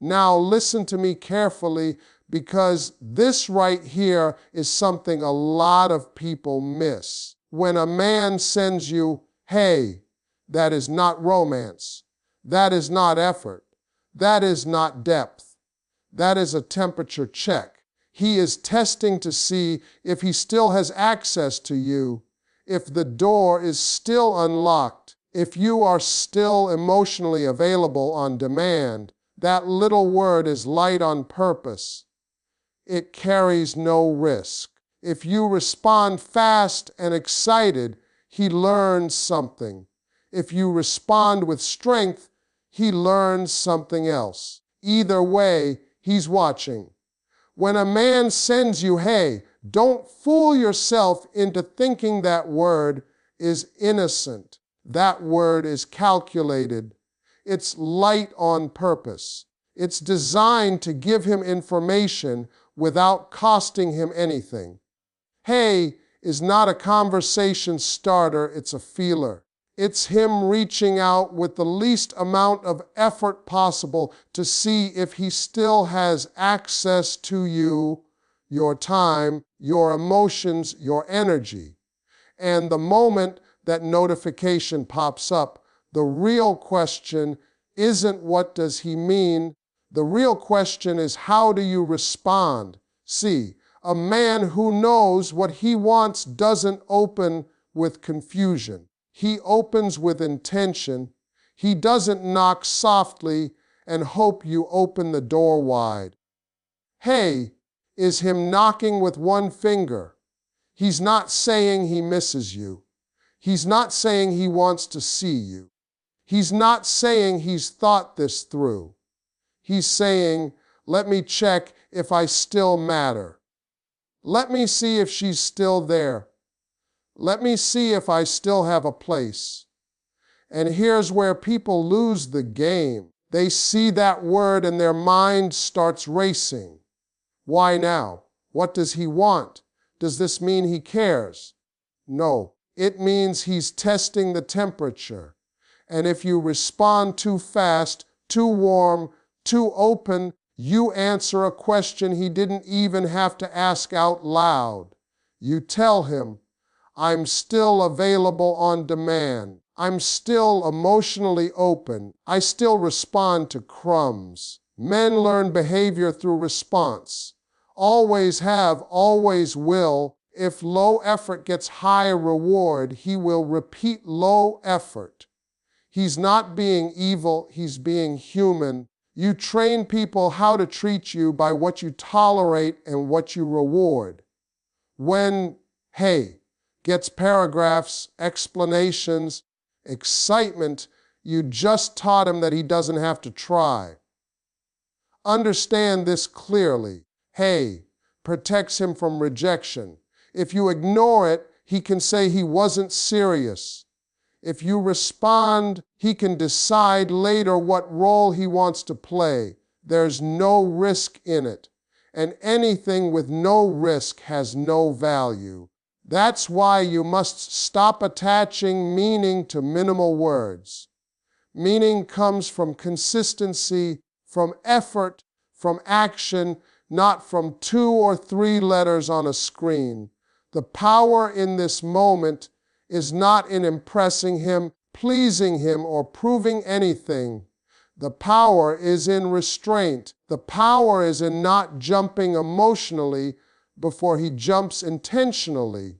Now listen to me carefully, because this right here is something a lot of people miss. When a man sends you, hey, that is not romance. That is not effort. That is not depth. That is a temperature check. He is testing to see if he still has access to you, if the door is still unlocked, if you are still emotionally available on demand. That little word is light on purpose. It carries no risk. If you respond fast and excited, he learns something. If you respond with strength, he learns something else. Either way, he's watching. When a man sends you, hey, don't fool yourself into thinking that word is innocent. That word is calculated. It's light on purpose. It's designed to give him information without costing him anything. Hey is not a conversation starter, it's a feeler. It's him reaching out with the least amount of effort possible to see if he still has access to you, your time, your emotions, your energy. And the moment that notification pops up, the real question isn't what does he mean? The real question is how do you respond? See, a man who knows what he wants doesn't open with confusion. He opens with intention. He doesn't knock softly and hope you open the door wide. Hey is him knocking with one finger. He's not saying he misses you. He's not saying he wants to see you. He's not saying he's thought this through. He's saying, let me check if I still matter. Let me see if she's still there. Let me see if I still have a place. And here's where people lose the game. They see that word and their mind starts racing. Why now? What does he want? Does this mean he cares? No, it means he's testing the temperature. And if you respond too fast, too warm, too open, you answer a question he didn't even have to ask out loud. You tell him, I'm still available on demand. I'm still emotionally open. I still respond to crumbs. Men learn behavior through response. Always have, always will. If low effort gets high reward, he will repeat low effort. He's not being evil, he's being human. You train people how to treat you by what you tolerate and what you reward. When, hey, gets paragraphs, explanations, excitement, you just taught him that he doesn't have to try. Understand this clearly. Hey protects him from rejection. If you ignore it, he can say he wasn't serious. If you respond, he can decide later what role he wants to play. There's no risk in it. And anything with no risk has no value. That's why you must stop attaching meaning to minimal words. Meaning comes from consistency, from effort, from action, not from 2 or 3 letters on a screen. The power in this moment is not in impressing him, pleasing him, or proving anything. The power is in restraint. The power is in not jumping emotionally before he jumps intentionally.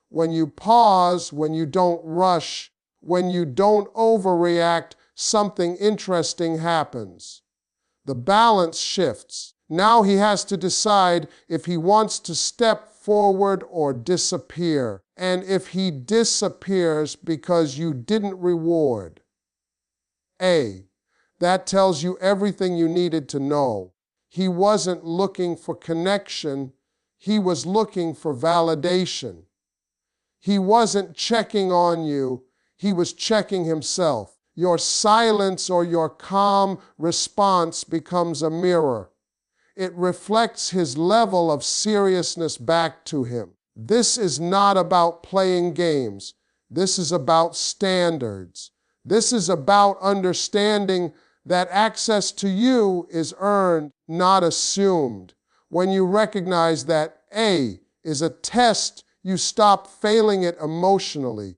When you pause, when you don't rush, when you don't overreact, something interesting happens. The balance shifts. Now he has to decide if he wants to step forward or disappear. And if he disappears because you didn't reward. That tells you everything you needed to know. He wasn't looking for connection. He was looking for validation. He wasn't checking on you. He was checking himself. Your silence or your calm response becomes a mirror. It reflects his level of seriousness back to him. This is not about playing games. This is about standards. This is about understanding That access to you is earned, not assumed. When you recognize that A is a test, you stop failing it emotionally.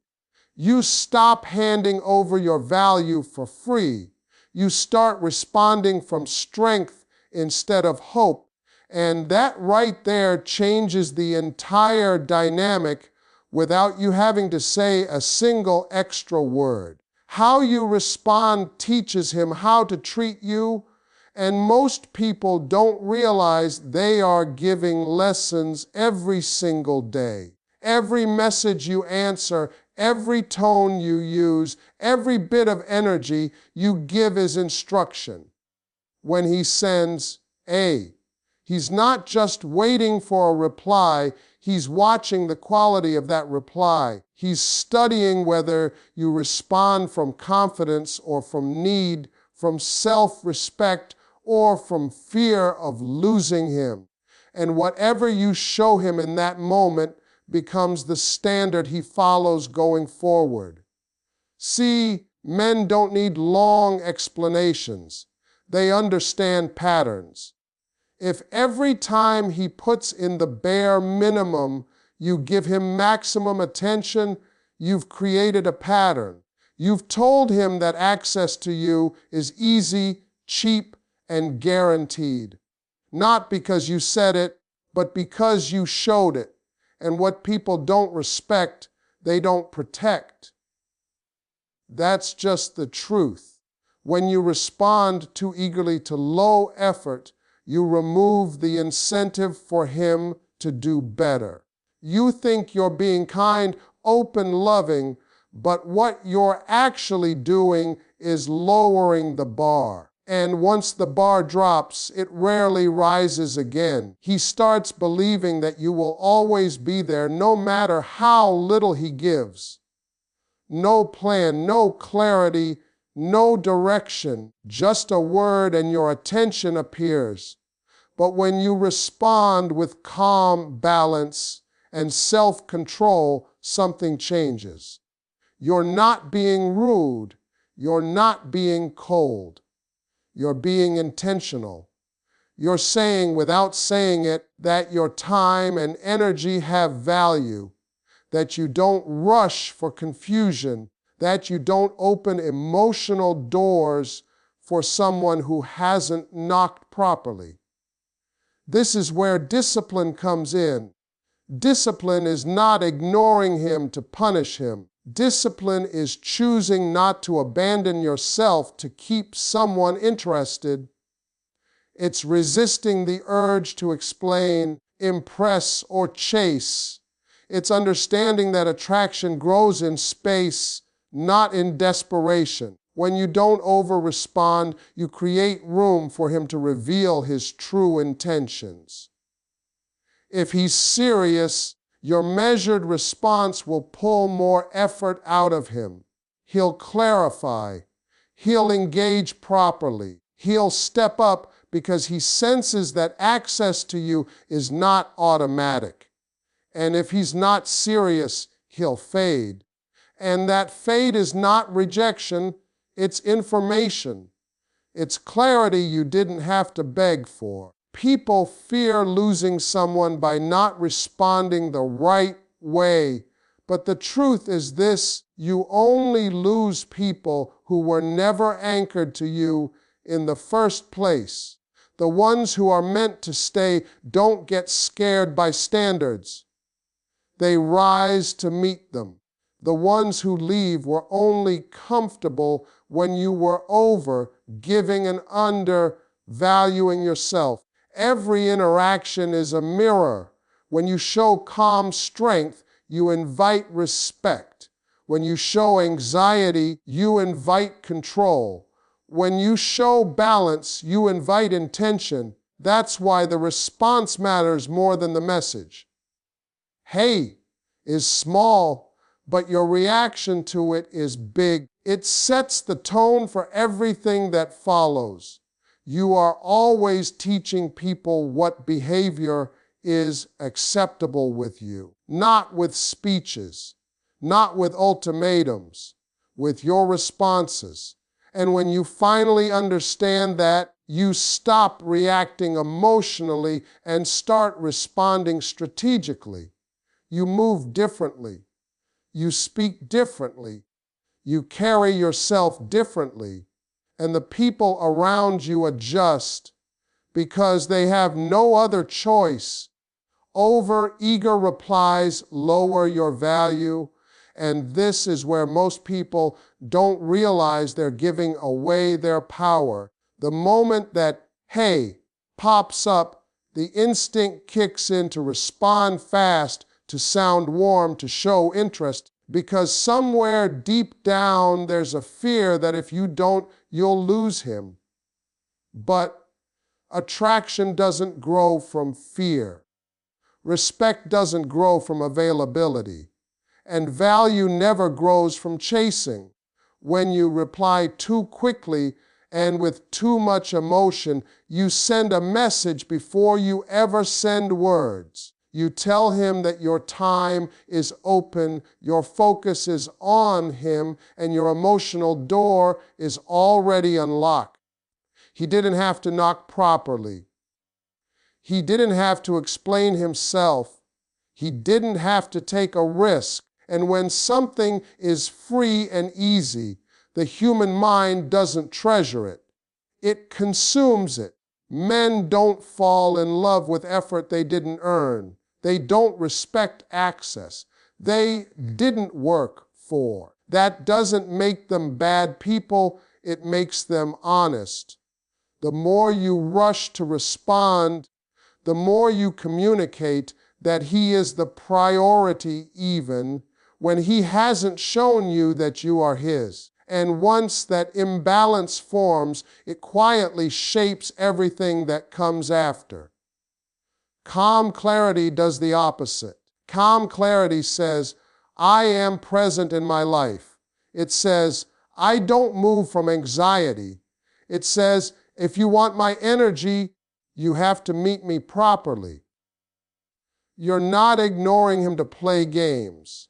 You stop handing over your value for free. You start responding from strength instead of hope. And that right there changes the entire dynamic without you having to say a single extra word. How you respond teaches him how to treat you, and most people don't realize they are giving lessons every single day. Every message you answer, every tone you use, every bit of energy you give is instruction. When he sends A, he's not just waiting for a reply, he's watching the quality of that reply. He's studying whether you respond from confidence or from need, from self-respect or from fear of losing him. And whatever you show him in that moment becomes the standard he follows going forward. See, men don't need long explanations. They understand patterns. If every time he puts in the bare minimum, you give him maximum attention, you've created a pattern. You've told him that access to you is easy, cheap, and guaranteed. Not because you said it, but because you showed it. And what people don't respect, they don't protect. That's just the truth. When you respond too eagerly to low effort, you remove the incentive for him to do better. You think you're being kind, open, loving, but what you're actually doing is lowering the bar. And once the bar drops, it rarely rises again. He starts believing that you will always be there no matter how little he gives. No plan, no clarity, no direction, just a word and your attention appears. But when you respond with calm balance and self-control, something changes. You're not being rude. You're not being cold. You're being intentional. You're saying without saying it that your time and energy have value, that you don't rush for confusion, that you don't open emotional doors for someone who hasn't knocked properly. This is where discipline comes in. Discipline is not ignoring him to punish him. Discipline is choosing not to abandon yourself to keep someone interested. It's resisting the urge to explain, impress, or chase. It's understanding that attraction grows in space, not in desperation. When you don't over-respond, you create room for him to reveal his true intentions. If he's serious, your measured response will pull more effort out of him. He'll clarify. He'll engage properly. He'll step up because he senses that access to you is not automatic. And if he's not serious, he'll fade. And that fade is not rejection, it's information. It's clarity you didn't have to beg for. People fear losing someone by not responding the right way. But the truth is this: you only lose people who were never anchored to you in the first place. The ones who are meant to stay don't get scared by standards. They rise to meet them. The ones who leave were only comfortable when you were over giving and under valuing yourself. Every interaction is a mirror. When you show calm strength, you invite respect. When you show anxiety, you invite control. When you show balance, you invite intention. That's why the response matters more than the message. Hey is small, but your reaction to it is big. It sets the tone for everything that follows. You are always teaching people what behavior is acceptable with you, not with speeches, not with ultimatums, with your responses. And when you finally understand that, you stop reacting emotionally and start responding strategically. You move differently. You speak differently. You carry yourself differently. And the people around you adjust because they have no other choice. Over-eager replies lower your value, and this is where most people don't realize they're giving away their power. The moment that "hey" pops up, the instinct kicks in to respond fast, to sound warm, to show interest, because somewhere deep down there's a fear that if you don't, you'll lose him. But attraction doesn't grow from fear. Respect doesn't grow from availability. And value never grows from chasing. When you reply too quickly and with too much emotion, you send a message before you ever send words. You tell him that your time is open, your focus is on him, and your emotional door is already unlocked. He didn't have to knock properly. He didn't have to explain himself. He didn't have to take a risk. And when something is free and easy, the human mind doesn't treasure it. It consumes it. Men don't fall in love with effort they didn't earn. They don't respect access they didn't work for. That doesn't make them bad people. It makes them honest. The more you rush to respond, the more you communicate that he is the priority even when he hasn't shown you that you are his. And once that imbalance forms, it quietly shapes everything that comes after. Calm clarity does the opposite. Calm clarity says, I am present in my life. It says, I don't move from anxiety. It says, if you want my energy, you have to meet me properly. You're not ignoring him to play games.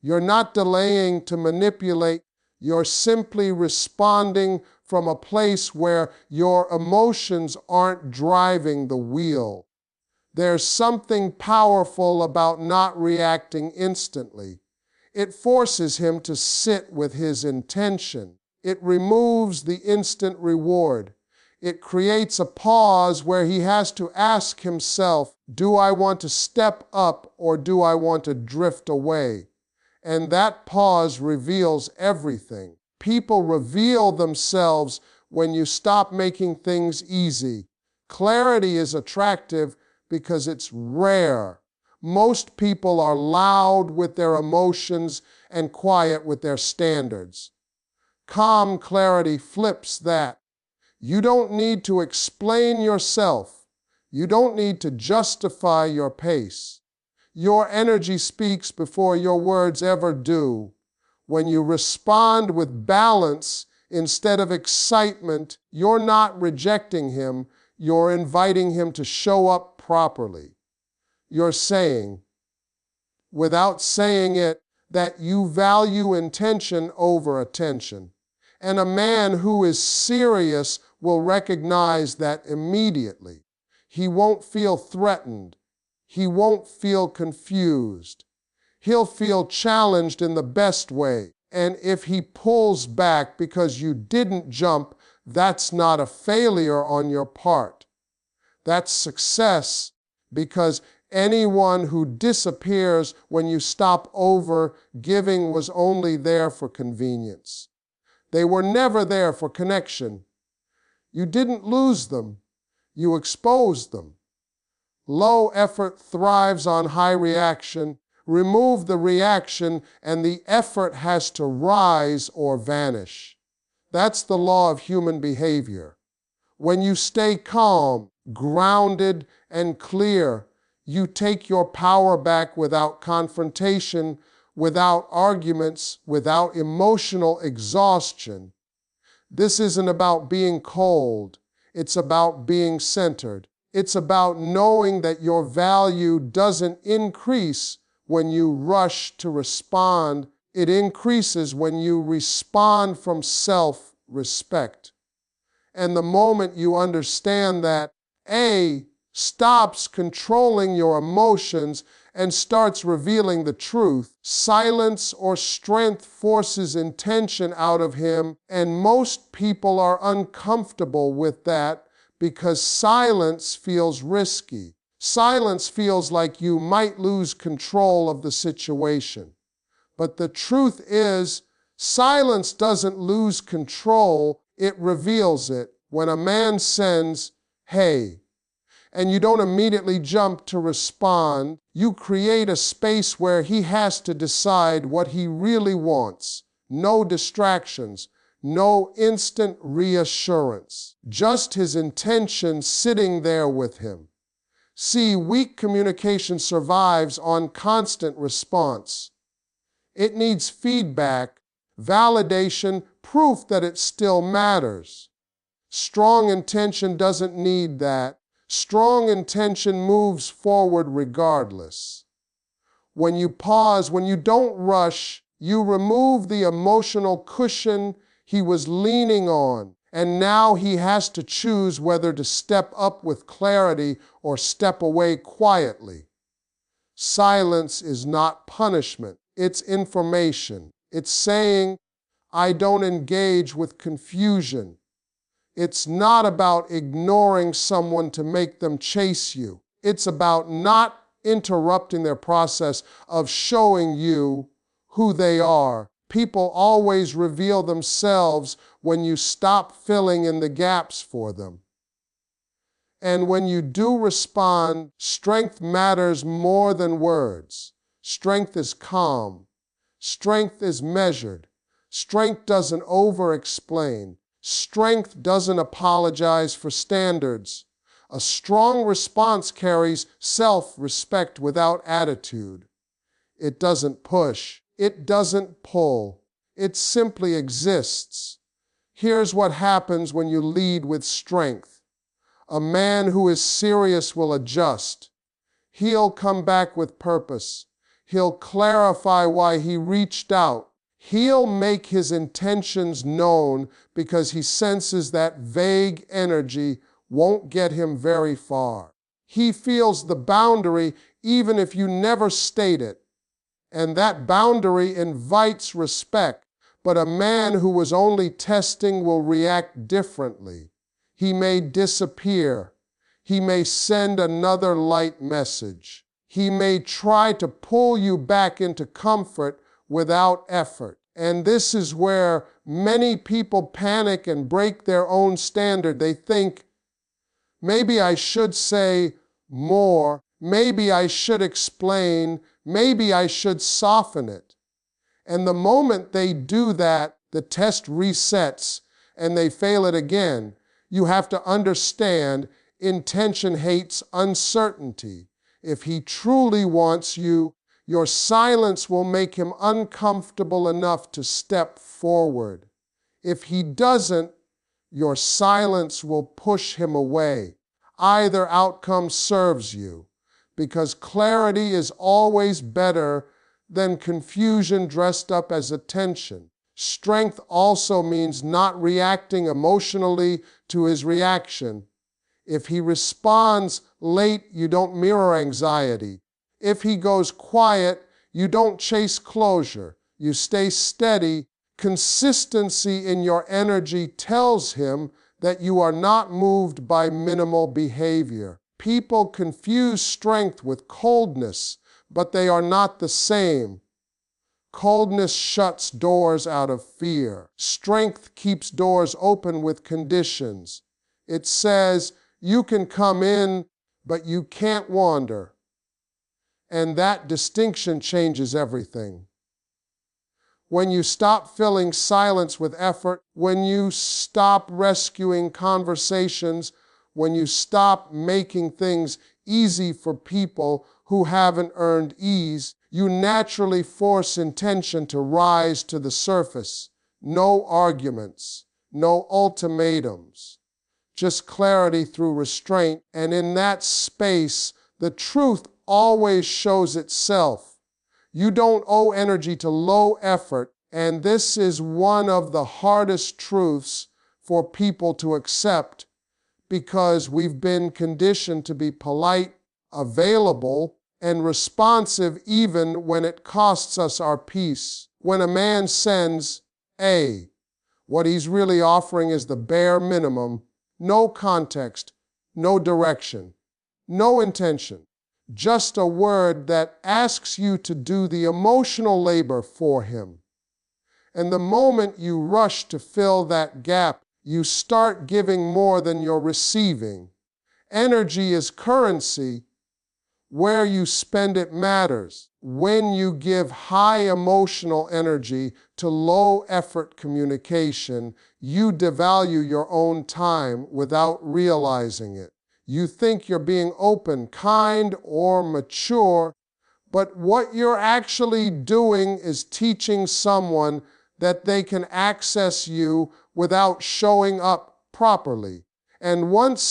You're not delaying to manipulate. You're simply responding from a place where your emotions aren't driving the wheel. There's something powerful about not reacting instantly. It forces him to sit with his intention. It removes the instant reward. It creates a pause where he has to ask himself, do I want to step up or do I want to drift away? And that pause reveals everything. People reveal themselves when you stop making things easy. Clarity is attractive because it's rare. Most people are loud with their emotions and quiet with their standards. Calm clarity flips that. You don't need to explain yourself. You don't need to justify your pace. Your energy speaks before your words ever do. When you respond with balance instead of excitement, you're not rejecting him, you're inviting him to show up properly. You're saying, without saying it, that you value intention over attention. And a man who is serious will recognize that immediately. He won't feel threatened. He won't feel confused. He'll feel challenged in the best way. And if he pulls back because you didn't jump, that's not a failure on your part. That's success, because anyone who disappears when you stop over giving was only there for convenience. They were never there for connection. You didn't lose them. You exposed them. Low effort thrives on high reaction. Remove the reaction and the effort has to rise or vanish. That's the law of human behavior. When you stay calm, grounded, and clear, you take your power back without confrontation, without arguments, without emotional exhaustion. This isn't about being cold. It's about being centered. It's about knowing that your value doesn't increase when you rush to respond. It increases when you respond from self respect. And the moment you understand that, A, stops controlling your emotions and starts revealing the truth, silence or strength forces intention out of him, and most people are uncomfortable with that because silence feels risky. Silence feels like you might lose control of the situation. But the truth is, silence doesn't lose control, it reveals it. When a man sends, "Hey," and you don't immediately jump to respond, you create a space where he has to decide what he really wants. No distractions, no instant reassurance, just his intention sitting there with him. See, weak communication survives on constant response. It needs feedback, validation, proof that it still matters. Strong intention doesn't need that. Strong intention moves forward regardless. When you pause, when you don't rush, you remove the emotional cushion he was leaning on, and now he has to choose whether to step up with clarity or step away quietly. Silence is not punishment, it's information. It's saying, "I don't engage with confusion." It's not about ignoring someone to make them chase you. It's about not interrupting their process of showing you who they are. People always reveal themselves when you stop filling in the gaps for them. And when you do respond, strength matters more than words. Strength is calm. Strength is measured. Strength doesn't over-explain. Strength doesn't apologize for standards. A strong response carries self-respect without attitude. It doesn't push. It doesn't pull. It simply exists. Here's what happens when you lead with strength. A man who is serious will adjust. He'll come back with purpose. He'll clarify why he reached out. He'll make his intentions known because he senses that vague energy won't get him very far. He feels the boundary even if you never state it. And that boundary invites respect. But a man who was only testing will react differently. He may disappear. He may send another light message. He may try to pull you back into comfort without effort. And this is where many people panic and break their own standard. They think, maybe I should say more, maybe I should explain, maybe I should soften it. And the moment they do that, the test resets and they fail it again. You have to understand, intention hates uncertainty. If he truly wants you, your silence will make him uncomfortable enough to step forward. If he doesn't, your silence will push him away. Either outcome serves you, because clarity is always better than confusion dressed up as attention. Strength also means not reacting emotionally to his reaction. If he responds late, you don't mirror anxiety. If he goes quiet, you don't chase closure. You stay steady. Consistency in your energy tells him that you are not moved by minimal behavior. People confuse strength with coldness, but they are not the same. Coldness shuts doors out of fear. Strength keeps doors open with conditions. It says, you can come in, but you can't wander. And that distinction changes everything. When you stop filling silence with effort, when you stop rescuing conversations, when you stop making things easy for people who haven't earned ease, you naturally force intention to rise to the surface. No arguments, no ultimatums, just clarity through restraint. And in that space, the truth always shows itself. You don't owe energy to low effort. And this is one of the hardest truths for people to accept because we've been conditioned to be polite, available, and responsive even when it costs us our peace. When a man sends A, what he's really offering is the bare minimum, no context, no direction, no intention, just a word that asks you to do the emotional labor for him. And the moment you rush to fill that gap, you start giving more than you're receiving. Energy is currency. Where you spend it matters. When you give high emotional energy to low effort communication, you devalue your own time without realizing it. You think you're being open, kind, or mature, but what you're actually doing is teaching someone that they can access you without showing up properly. And once